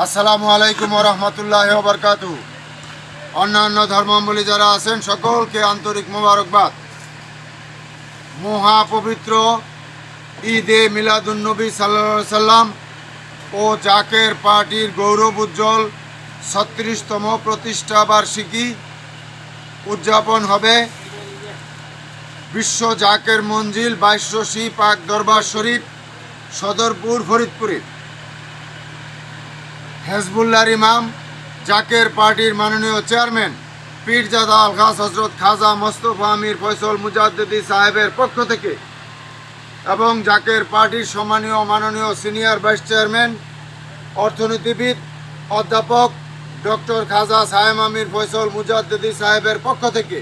আসসালামু আলাইকুম ওয়া রাহমাতুল্লাহি ওয়া বারাকাতুহু। অন্যান্য ধর্মাবলম্বী যারা আছেন সকলকে আন্তরিক মোবারকবাদ। মহাপবিত্র ঈদে মিলাদুন্নবী সাল্লাল্লাহু আলাইহি সাল্লাম ও জাকের পার্টির গৌরব উজ্জ্বল ৩৬তম প্রতিষ্ঠা বার্ষিকী উদযাপন হবে বিশ্ব জাকের মঞ্জিল ২২০০ পাক দরবার শরীফ, সদরপুর, ফরিদপুরে। হেজবুল্লাহর ইমাম, জাকের পার্টির মাননীয় চেয়ারম্যান পীরজাদা আলহাজ হজরত খাজা মোস্তফা আমির ফয়সল মুজাদ্দেদি সাহেবের পক্ষ থেকে এবং জাকের পার্টির সম্মানীয় মাননীয় সিনিয়র ভাইস চেয়ারম্যান অর্থনীতিবিদ অধ্যাপক ডক্টর খাজা সাহেব আমির ফয়সল মুজাদ্দেদি সাহেবের পক্ষ থেকে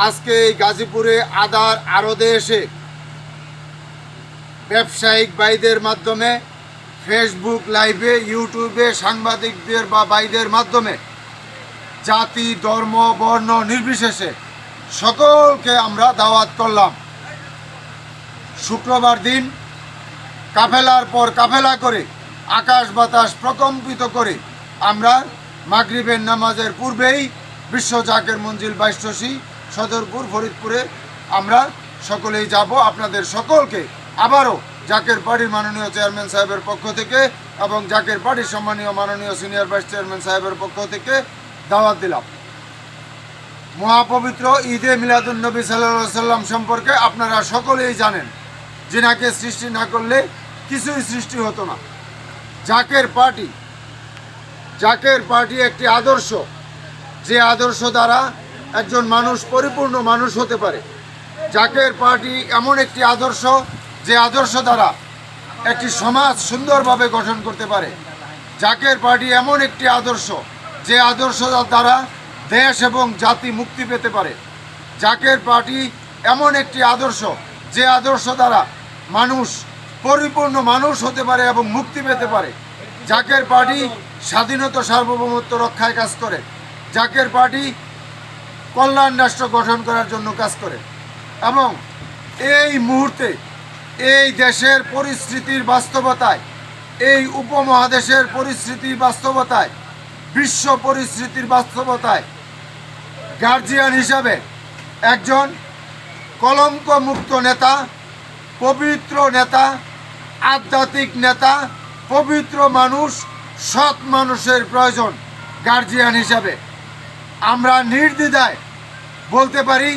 আজকে এই গাজীপুরে আদার আড়তে এসে ব্যবসায়িক ভাইদের মাধ্যমে ফেসবুক লাইভে, ইউটিউবে সাংবাদিকদের বা ভাইদের মাধ্যমে জাতি, ধর্ম, বর্ণ নির্বিশেষে সকলকে আমরা দাওয়াত করলাম। শুক্রবার দিন কাফেলার পর কাফেলা করে আকাশ বাতাস প্রকম্পিত করে আমরা মাগরিবের নামাজের পূর্বেই বিশ্ব জাকের মঞ্জিল ২২০০ সদরপুর, ফরিদপুরে আমরা সকলেই যাব। আপনাদের সকলকে আবারও জাকের পার্টির মাননীয় চেয়ারম্যান সাহেবের পক্ষ থেকে এবং জাকের পার্টির সম্মানীয় মাননীয় সিনিয়র ভাইস চেয়ারম্যান সাহেবের পক্ষ থেকে দাওয়াত দিলাম। মহাপবিত্র ঈদে মিলাদুন্নবী সাল্লাল্লাহু আলাইহি সাল্লাম সম্পর্কে আপনারা সকলেই জানেন, যিনাকে সৃষ্টি না করলে কিছুই সৃষ্টি হতো না। জাকের পার্টি একটি আদর্শ, যে আদর্শ দ্বারা একজন মানুষ পরিপূর্ণ মানুষ হতে পারে। জাকের পার্টি এমন একটি আদর্শ, যে আদর্শ দ্বারা একটি সমাজ সুন্দরভাবে গঠন করতে পারে। জাকের পার্টি এমন একটি আদর্শ, যে আদর্শ দ্বারা দেশ এবং জাতি মুক্তি পেতে পারে। জাকের পার্টি এমন একটি আদর্শ, যে আদর্শ দ্বারা মানুষ পরিপূর্ণ মানুষ হতে পারে এবং মুক্তি পেতে পারে। জাকের পার্টি স্বাধীনতা, সার্বভৌমত্ব রক্ষায় কাজ করে। জাকের পার্টি কল্যাণ রাষ্ট্র গঠন করার জন্য কাজ করে এবং এই মুহূর্তে এই দেশের পরিস্থিতির বাস্তবতায়, এই উপমহাদেশের পরিস্থিতির বাস্তবতায়, বিশ্ব পরিস্থিতির বাস্তবতায় গার্জিয়ান হিসাবে একজন কলঙ্কমুক্ত নেতা, পবিত্র নেতা, আধ্যাত্মিক নেতা, পবিত্র মানুষ, সৎ মানুষের প্রয়োজন। গার্জিয়ান হিসাবে আমরা নির্দ্বিধায় বলতে পারি,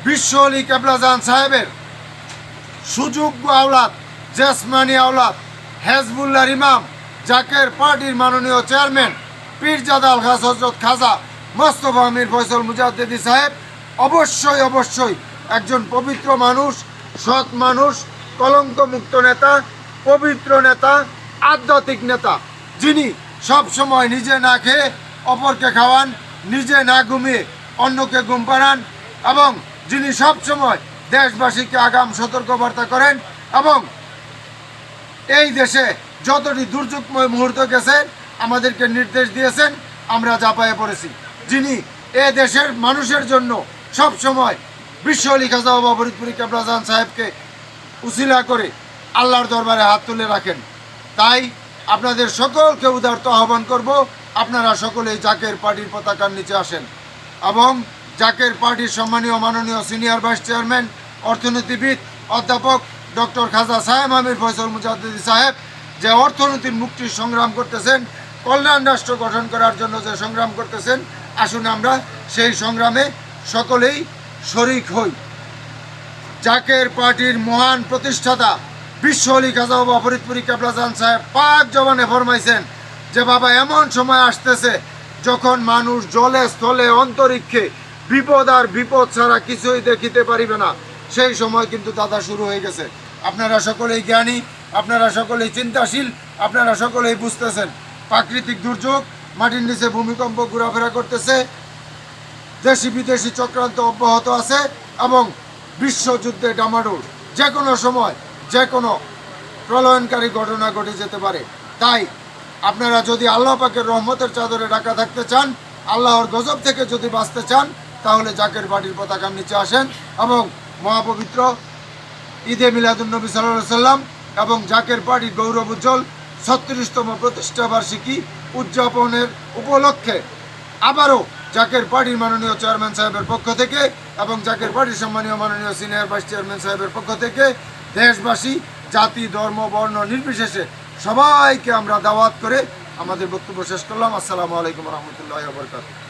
বিশ্ব আলী কেবলাজান সাহেবের সুযোগ্য আওলাদ, জেসমানি আওলাদ, হেজবুল্লাহর ইমাম, জাকের পার্টির মাননীয় চেয়ারম্যান পীরজাদা আলহাজ হজরত খাজা মোস্তফা আমির ফয়সল মুজাদ্দেদি সাহেব অবশ্যই একজন পবিত্র মানুষ, সৎ মানুষ, কলঙ্কমুক্ত নেতা, পবিত্র নেতা, আধ্যাত্মিক নেতা, যিনি সব সময় নিজে না খেয়ে অপরকে খাওয়ান, নিজে না ঘুমিয়ে অন্যকে ঘুম পাড়ান এবং যিনি সব সময় দেশবাসীকে আগাম সতর্কবার্তা করেন এবং এই দেশে যতটি দুর্যোগময় মুহূর্ত গেছে আমাদেরকে নির্দেশ দিয়েছেন, আমরা ঝাঁপায়ে পড়েছি। যিনি এ দেশের মানুষের জন্য সব সময় বিশ্ব আলী খাজা বাবা ফরিদপুরি কেবলাজান সাহেবকে উসিলা করে আল্লাহর দরবারে হাত তুলে রাখেন। তাই আপনাদের সকলকে উদারত আহ্বান করব, আপনারা সকলেই জাকের পার্টির পতাকার নিচে আসেন এবং জাকের পার্টির সম্মানীয় মাননীয় সিনিয়র ভাইস চেয়ারম্যান অর্থনীতিবিদ অধ্যাপক ডক্টর খাজা সাহেব আমির ফয়সল মুজাদ্দেদি সাহেব যে অর্থনীতির মুক্তির সংগ্রাম করতেছেন, কল্যাণ রাষ্ট্র গঠন করার জন্য যে সংগ্রাম করতেছেন, আসুন আমরা সেই সংগ্রামে সকলেই শরিক হই। জাকের পার্টির মহান প্রতিষ্ঠাতা বিশ্ব আলী খাজা বাবা ফরিদপুরি কেবলাজান সাহেব পাক জবানে ফরমাইছেন যে বাবা, এমন সময় আসতেছে যখন মানুষ জলে, স্থলে, অন্তরিক্ষে বিপদ আর বিপদ ছাড়া কিছুই দেখিতে পারিবে না। সেই সময় কিন্তু দাদা শুরু হয়ে গেছে। আপনারা সকলেই জ্ঞানী, আপনারা সকলেই চিন্তাশীল, আপনারা সকলেই বুঝতেছেন প্রাকৃতিক দুর্যোগ, মাটির নিচে ভূমিকম্প ঘোরাফেরা করতেছে, দেশি বিদেশি চক্রান্ত অব্যাহত আছে এবং বিশ্বযুদ্ধে ডামাডোল, যে কোনো সময় যে কোনো প্রলয়নকারী ঘটনা ঘটে যেতে পারে। তাই আপনারা যদি আল্লাহ পাকের রহমতের চাদরে ঢাকা থাকতে চান, আল্লাহর গজব থেকে যদি বাঁচতে চান, তাহলে জাকের পার্টির পতাকার নিচে আসেন এবং মহাপবিত্র ঈদে মিলাদুন্নবী সাল্লাল্লাহু আলাইহি সাল্লাম এবং জাকের পার্টির গৌরব উজ্জ্বল 36তম প্রতিষ্ঠাবার্ষিকী উদযাপনের উপলক্ষে আবারও জাকের পার্টির মাননীয় চেয়ারম্যান সাহেবের পক্ষ থেকে এবং জাকের পার্টির সম্মানীয় মাননীয় সিনিয়র ভাইস চেয়ারম্যান সাহেবের পক্ষ থেকে দেশবাসী জাতি ধর্ম বর্ণ নির্বিশেষে সবাইকে আমরা দাওয়াত করে আমাদের বক্তব্য শেষ করলাম। আসসালামু আলাইকুম রহমতুল্লাহ বরকাতুহু।